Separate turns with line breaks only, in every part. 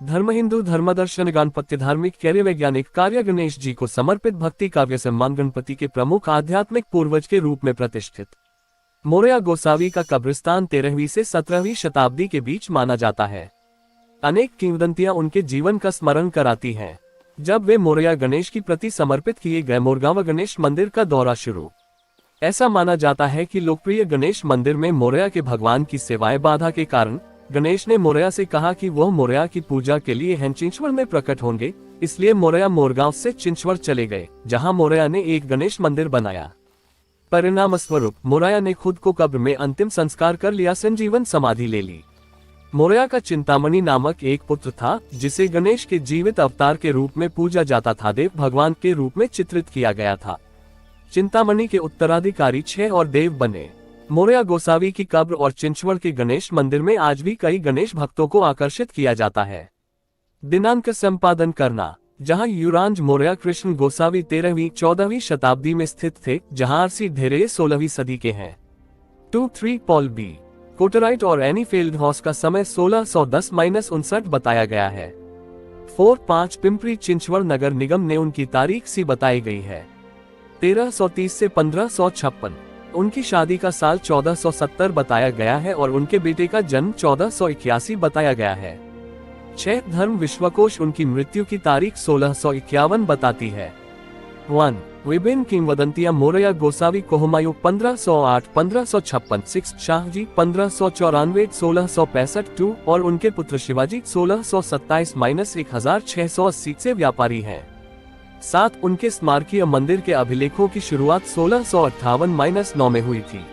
धर्म हिंदू धर्मदर्शन गणपत्य धार्मिक कार्य वैज्ञानिक कार्य गणेश जी को समर्पित भक्ति काव्य सम्मान गणपति के प्रमुख आध्यात्मिक पूर्वज के रूप में प्रतिष्ठित। मोरया गोसावी का कब्रिस्तान 13वीं से 17वीं शताब्दी के बीच माना जाता है। अनेक किंवदंतियां उनके जीवन का स्मरण कराती हैं। जब वे मोरया गणेश की प्रति समर्पित किए गए मोरगांव गणेश मंदिर का दौरा शुरू। ऐसा माना जाता है कि लोकप्रिय गणेश मंदिर में मोरया के भगवान की सेवाएं बाधा के कारण गणेश ने मोरया से कहा कि वह मोरया की पूजा के लिए चिंचवड़ में प्रकट होंगे, इसलिए मोरया मोरगांव से चिंचवड़ चले गए, जहां मोरया ने एक गणेश मंदिर बनाया। परिणाम स्वरूप मोरया ने खुद को कब्र में अंतिम संस्कार कर लिया, संजीवन समाधि ले ली। मोरया का चिंतामणि नामक एक पुत्र था, जिसे गणेश के जीवित अवतार के रूप में पूजा जाता था। देव भगवान के रूप में चित्रित किया गया था। चिंतामणि के उत्तराधिकारी 6 और देव बने। मोरया गोसावी की कब्र और चिंचवड़ के गणेश मंदिर में आज भी कई गणेश भक्तों को आकर्षित किया जाता है। दिनांक संपादन करना। जहां युवराज मोरया कृष्ण गोसावी 13वीं-14वीं शताब्दी में स्थित थे, जहां आरसी ढेरे 16वीं सदी के हैं। 2-3 पॉल बी कोटराइट और एनी फील्ड हाउस का समय 1610-59 बताया गया है। 4-5 पिंपरी चिंचवड़ नगर निगम ने उनकी तारीख सी बताई गई है 1330 से 1556। उनकी शादी का साल 1470 बताया गया है और उनके बेटे का जन्म 1481 बताया गया है। 6 धर्म विश्वकोश उनकी मृत्यु की तारीख 1651 बताती है। 1 विभिन्न किंवदंतियां। मोरया गोसावी को हुमायूं 1508-1556, 6 शाहजी 1594-1665 2 और उनके पुत्र शिवाजी 1627-1680 से व्यापारी हैं। 7 उनके स्मारकीय मंदिर के अभिलेखों की शुरुआत 1658-9 में हुई थी।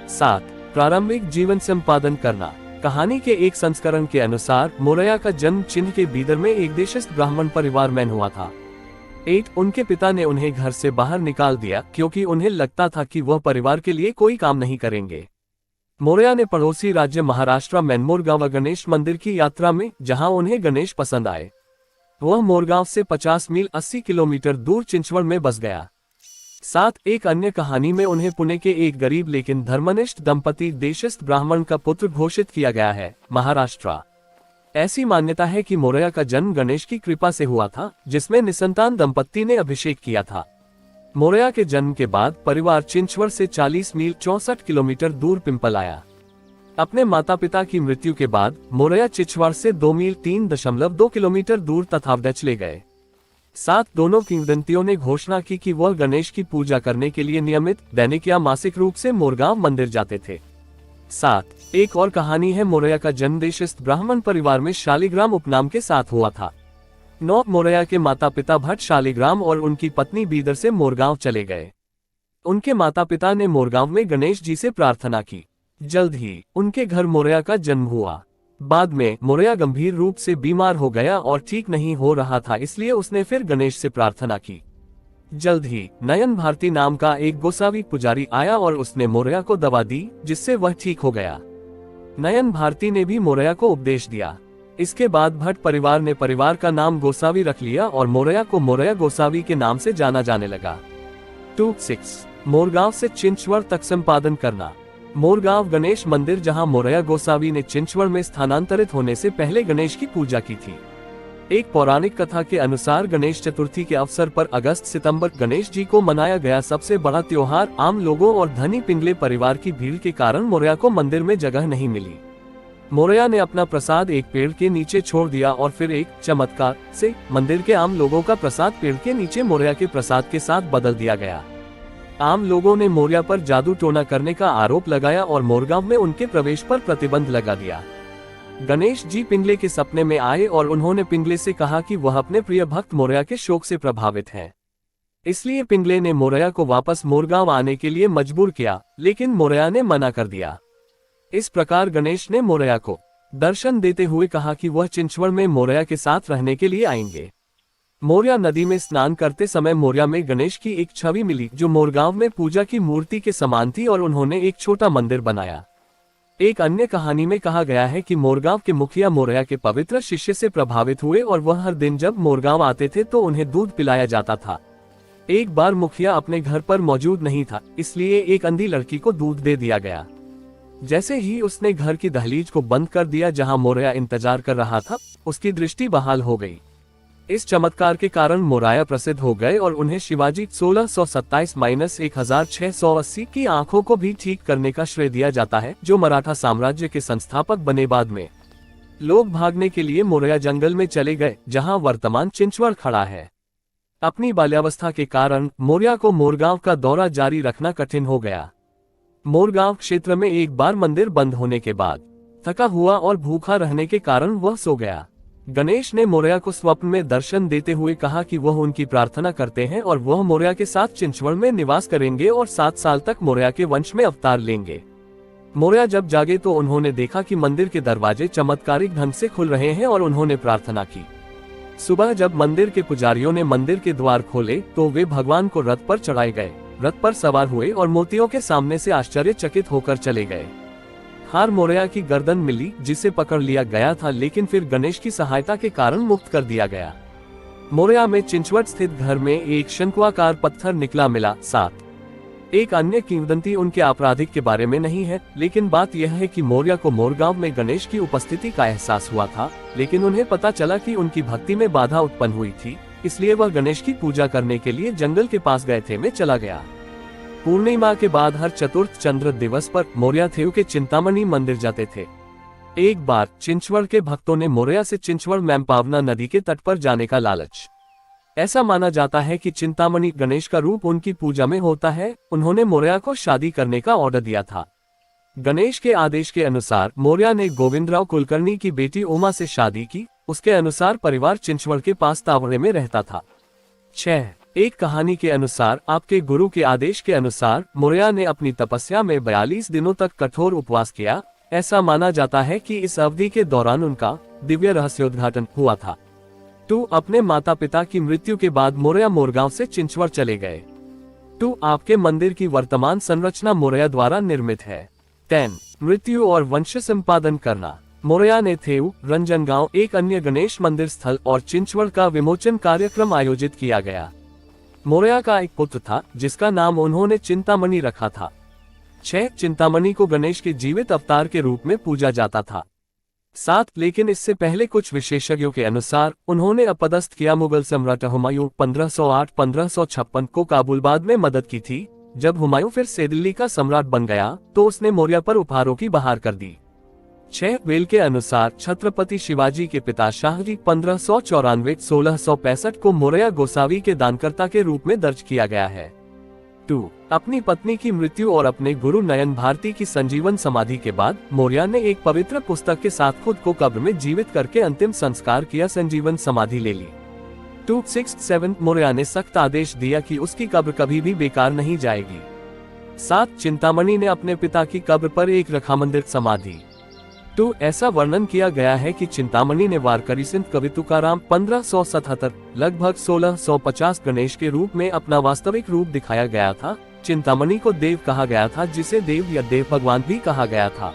7 प्रारंभिक जीवन संपादन करना। कहानी के एक संस्करण के अनुसार मोरया का जन्म चिन्ह के बीदर में एक देशस्थ ब्राह्मण परिवार में हुआ था। 8 उनके पिता ने उन्हें घर से बाहर निकाल दिया क्योंकि उन्हें लगता था कि वह परिवार के लिए कोई काम नहीं करेंगे। मोरया ने पड़ोसी राज्य महाराष्ट्र में मोरगांव गणेश मंदिर की यात्रा में, जहां उन्हें गणेश पसंद आए, वह मोरगांव से 50 मील 80 किलोमीटर दूर चिंचवड़ में बस गया। 7 एक अन्य कहानी में उन्हें पुणे के एक गरीब लेकिन धर्मनिष्ठ दंपति देशस्थ ब्राह्मण का पुत्र घोषित किया गया है, महाराष्ट्र। ऐसी मान्यता है कि मोरया का जन्म गणेश की कृपा से हुआ था, जिसमें निसंतान दंपति ने अभिषेक किया था। मोरया के जन्म के बाद परिवार चिंचवड़ से 40 मील 64 किलोमीटर दूर पिंपल आया। अपने माता पिता की मृत्यु के बाद मोरया चिंचवड़ से 2 मील 3.2 किलोमीटर दूर तथावदा चले गए। 7 दोनों किंवदंतियों ने घोषणा की कि वह गणेश की पूजा करने के लिए नियमित दैनिक या मासिक रूप से मोरगांव मंदिर जाते थे। 7 एक और कहानी है। मोरया का जन्म देशस्थ ब्राह्मण परिवार में शालिग्राम उपनाम के साथ हुआ था। 9 मोरया के माता पिता भट्ट शालिग्राम और उनकी पत्नी बीदर से मोरगांव चले गए। उनके माता पिता ने मोरगांव में गणेश जी से प्रार्थना की। जल्द ही उनके घर मोरया का जन्म हुआ। बाद में मोरया गंभीर रूप से बीमार हो गया और ठीक नहीं हो रहा था, इसलिए उसने फिर गणेश से प्रार्थना की। जल्द ही नयन भारती नाम का एक गोसावी पुजारी आया और उसने मोरया को दवा दी, जिससे वह ठीक हो गया। नयन भारती ने भी मोरया को उपदेश दिया। इसके बाद भट्ट परिवार ने परिवार का नाम गोसावी रख लिया और मोरया को मोरया गोसावी के नाम से जाना जाने लगा। 2-6 मोरगांव से चिंचवड़ तक संपादन करना। मोरगांव गणेश मंदिर, जहां मोरया गोसावी ने चिंचवड़ में स्थानांतरित होने से पहले गणेश की पूजा की थी। एक पौराणिक कथा के अनुसार गणेश चतुर्थी के अवसर पर अगस्त-सितंबर गणेश जी को मनाया गया सबसे बड़ा त्योहार आम लोगों और धनी पिंगले परिवार की भीड़ के कारण मोरया को मंदिर में जगह नहीं मिली। मोरया ने अपना प्रसाद एक पेड़ के नीचे छोड़ दिया और फिर एक चमत्कार से मंदिर के आम लोगों का प्रसाद पेड़ के नीचे मोरया के प्रसाद के साथ बदल दिया गया। आम लोगों ने मोरया पर जादू टोना करने का आरोप लगाया और मोरगांव में उनके प्रवेश पर प्रतिबंध लगा दिया। गणेश जी पिंगले के सपने में आए और उन्होंने पिंगले से कहा कि वह अपने प्रिय भक्त मोरया के शोक से प्रभावित हैं। इसलिए पिंगले ने मोरया को वापस मोरगांव आने के लिए मजबूर किया, लेकिन मोरया ने मना कर दिया। इस प्रकार गणेश ने मोरया को दर्शन देते हुए कहा कि वह चिंचवड़ में मोरया के साथ रहने के लिए आएंगे। मोरया नदी में स्नान करते समय मोरया में गणेश की एक छवि मिली, जो मोरगांव में पूजा की मूर्ति के समान थी और उन्होंने एक छोटा मंदिर बनाया। एक अन्य कहानी में कहा गया है कि मोरगांव के मुखिया मोरया के पवित्र शिष्य से प्रभावित हुए और वह हर दिन जब मोरगांव आते थे तो उन्हें दूध पिलाया जाता था। एक बार मुखिया अपने घर पर मौजूद नहीं था, इसलिए एक अंधी लड़की को दूध दे दिया गया। जैसे ही उसने घर की दहलीज को बंद कर दिया जहां मोरया इंतजार कर रहा था, उसकी दृष्टि बहाल हो गई। इस चमत्कार के कारण मोरया प्रसिद्ध हो गए और उन्हें शिवाजी 1627-1680 की आंखों को भी ठीक करने का श्रेय दिया जाता है, जो मराठा साम्राज्य के संस्थापक बने। बाद में लोग भागने के लिए मोरया जंगल में चले गए, जहां वर्तमान चिंचवड़ खड़ा है। अपनी बाल्यावस्था के कारण मोरया को मोरगांव का दौरा जारी रखना कठिन हो गया। मोरगांव क्षेत्र में एक बार मंदिर बंद होने के बाद थका हुआ और भूखा रहने के कारण वह सो गया। गणेश ने मोरया को स्वप्न में दर्शन देते हुए कहा कि वह उनकी प्रार्थना करते हैं और वह मोरया के साथ चिंचवड़ में निवास करेंगे और 7 साल तक मोरया के वंश में अवतार लेंगे। मोरया जब जागे तो उन्होंने देखा कि मंदिर के दरवाजे चमत्कारिक ढंग से खुल रहे हैं और उन्होंने प्रार्थना की। सुबह जब मंदिर के पुजारियों ने मंदिर के द्वार खोले तो वे भगवान को रथ पर चढ़ाए गए, रथ पर सवार हुए और मोतियों के सामने से आश्चर्यचकित होकर चले गए। हार मोरया की गर्दन मिली, जिसे पकड़ लिया गया था, लेकिन फिर गणेश की सहायता के कारण मुक्त कर दिया गया। मोरया में चिंचवड़ स्थित घर में एक शंकुआकार पत्थर निकला मिला। 7 एक अन्य किंवदंती उनके आपराधिक के बारे में नहीं है, लेकिन बात यह है कि मोरया को मोरगांव में गणेश की उपस्थिति का एहसास हुआ था, लेकिन उन्हें पता चला कि उनकी भक्ति में बाधा उत्पन्न हुई थी, इसलिए वह गणेश की पूजा करने के लिए जंगल के पास गए थे में चला गया। पूर्णिमा के बाद हर चतुर्थ चंद्र दिवस पर मोरया थेव के चिंतामणि मंदिर जाते थे। एक बार चिंचवड़ के भक्तों ने मोरया से चिंचवड़ मैमपावना नदी के तट पर जाने का लालच। ऐसा माना जाता है कि चिंतामणि गणेश का रूप उनकी पूजा में होता है। उन्होंने मोरया को शादी करने का ऑर्डर दिया था। गणेश के आदेश के अनुसार मोरया ने गोविंदराव कुलकर्णी की बेटी उमा से शादी की। उसके अनुसार परिवार चिंचवड़ के पास तावड़े में रहता था। 6 एक कहानी के अनुसार आपके गुरु के आदेश के अनुसार मोरया ने अपनी तपस्या में 42 दिनों तक कठोर उपवास किया। ऐसा माना जाता है कि इस अवधि के दौरान उनका दिव्य रहस्योद्घाटन हुआ था। 2 अपने माता पिता की मृत्यु के बाद मोरया मोरगांव से चिंचवड़ चले गए। 2 आपके मंदिर की वर्तमान संरचना मोरया द्वारा निर्मित है। 10 मृत्यु और वंश संपादन करना। मोरया ने थेव, रंजनगांव, एक अन्य गणेश मंदिर स्थल और चिंचवड़ का विमोचन कार्यक्रम आयोजित किया गया। मोरया का एक पुत्र था जिसका नाम उन्होंने चिंतामणि रखा था। 6 चिंतामणि को गणेश के जीवित अवतार के रूप में पूजा जाता था। 7 लेकिन इससे पहले कुछ विशेषज्ञों के अनुसार उन्होंने अपदस्थ किया मुगल सम्राट हुमायूं 1508-1556 को काबुलबाद में मदद की थी। जब हुमायूं फिर से दिल्ली का सम्राट बन गया तो उसने मोरया पर उपहारों की बहार कर दी। 6 वेल के अनुसार छत्रपति शिवाजी के पिता शाहजी 1594-1665 को मोरया गोसावी के दानकर्ता के रूप में दर्ज किया गया है। 2 अपनी पत्नी की मृत्यु और अपने गुरु नयन भारती की संजीवन समाधि के बाद मोरया ने एक पवित्र पुस्तक के साथ खुद को कब्र में जीवित करके अंतिम संस्कार किया, संजीवन समाधि ले ली। 2 6 7 मोरया ने सख्त आदेश दिया कि उसकी कब्र कभी भी बेकार नहीं जाएगी। 7 चिंतामणि ने अपने पिता की कब्र पर एक रखा मंदिर समाधि। 2 ऐसा वर्णन किया गया है कि चिंतामणि ने वारकरी संत कवि तुकाराम 1577 लगभग 1650 गणेश के रूप में अपना वास्तविक रूप दिखाया गया था। चिंतामणि को देव कहा गया था, जिसे देव या देव भगवान भी कहा गया था।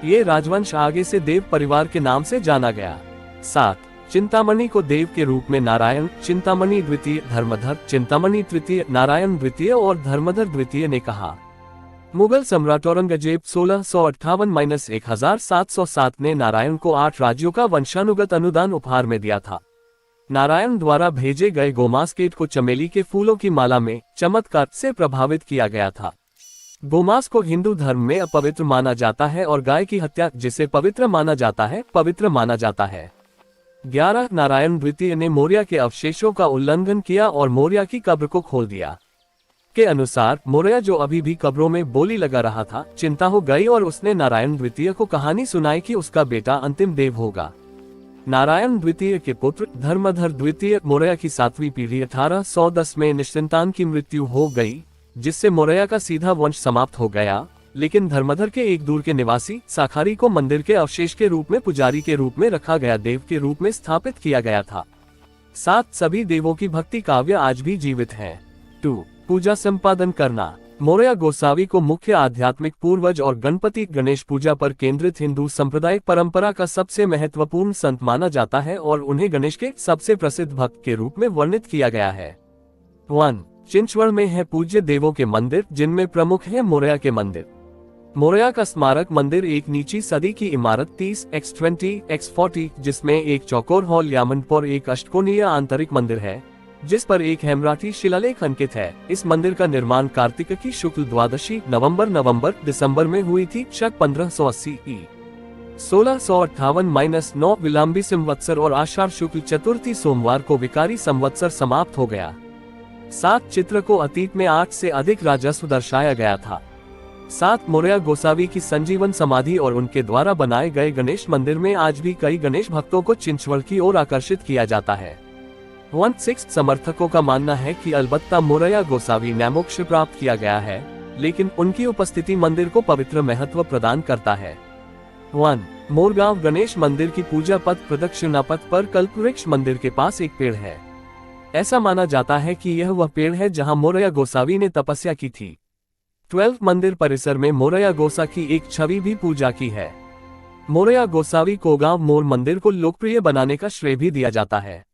ये राजवंश आगे से देव परिवार के नाम से जाना गया। 7 चिंतामणि को देव के रूप में नारायण, चिंतामणि द्वितीय, धर्मधर, चिंतामणि तृतीय, नारायण द्वितीय और धर्मधर द्वितीय ने कहा। मुगल सम्राट औरंगजेब 1658-1707 ने नारायण को 8 राज्यों का वंशानुगत अनुदान उपहार में दिया था। नारायण द्वारा भेजे गए गोमास्केट को चमेली के फूलों की माला में चमत्कार से प्रभावित किया गया था। गोमांस को हिंदू धर्म में अपवित्र माना जाता है और गाय की हत्या, जिसे पवित्र माना जाता है, पवित्र माना जाता है। 11 नारायण द्वितीय ने मोरया के अवशेषों का उल्लंघन किया और मोरया की कब्र को खोल दिया। के अनुसार मोरया, जो अभी भी कब्रों में बोली लगा रहा था, चिंता हो गई और उसने नारायण द्वितीय को कहानी सुनाई कि उसका बेटा अंतिम देव होगा। नारायण द्वितीय के पुत्र धर्मधर द्वितीय मोरया की 7वीं पीढ़ी 1810 में निश्चिंतान की मृत्यु हो गई, जिससे मोरया का सीधा वंश समाप्त हो गया। लेकिन धर्मधर के एक दूर के निवासी साखारी को मंदिर के अवशेष के रूप में पुजारी के रूप में रखा गया, देव के रूप में स्थापित किया गया था। 7 सभी देवों की भक्ति काव्य आज भी जीवित है। 2 पूजा संपादन करना। मोरया गोसावी को मुख्य आध्यात्मिक पूर्वज और गणपति गणेश पूजा पर केंद्रित हिंदू सांप्रदायिक परंपरा का सबसे महत्वपूर्ण संत माना जाता है और उन्हें गणेश के सबसे प्रसिद्ध भक्त के रूप में वर्णित किया गया है। 1 चिंचवड़ में है पूज्य देवों के मंदिर, जिनमें प्रमुख है मोरया के मंदिर। मोरया का स्मारक मंदिर एक नीची सदी की इमारत 30x20x40 जिसमें एक चौकोर हॉल यामनपुर एक अष्टकोणीय आंतरिक मंदिर है जिस पर एक हेमराठी शिलालेख अंकित है। इस मंदिर का निर्माण कार्तिक की शुक्ल द्वादशी नवंबर दिसंबर में हुई थी। शक 1580 ई 1658-9 विलाम्बी संवत्सर और आषाढ़ शुक्ल चतुर्थी सोमवार को विकारी संवत्सर समाप्त हो गया। 7 चित्र को अतीत में 8 से अधिक राजस्व दर्शाया गया था। 7 मोरया गोसावी की संजीवन समाधि और उनके द्वारा बनाए गए गणेश मंदिर में आज भी कई गणेश भक्तों को चिंचवड़ की ओर आकर्षित किया जाता है। 16 समर्थकों का मानना है कि अलबत्ता मोरया गोसावी ने मोक्ष प्राप्त किया गया है, लेकिन उनकी उपस्थिति मंदिर को पवित्र महत्व प्रदान करता है। 1 मोरगांव गणेश मंदिर की पूजा पथ प्रदक्षिणा पथ पर कल्पवृक्ष मंदिर के पास एक पेड़ है। ऐसा माना जाता है कि यह वह पेड़ है जहां मोरया गोसावी ने तपस्या की थी। 12 मंदिर परिसर में मोरया गोसा की एक छवि भी पूजा की है। मोरया गोसावी को गांव मोर मंदिर को लोकप्रिय बनाने का श्रेय भी दिया जाता है।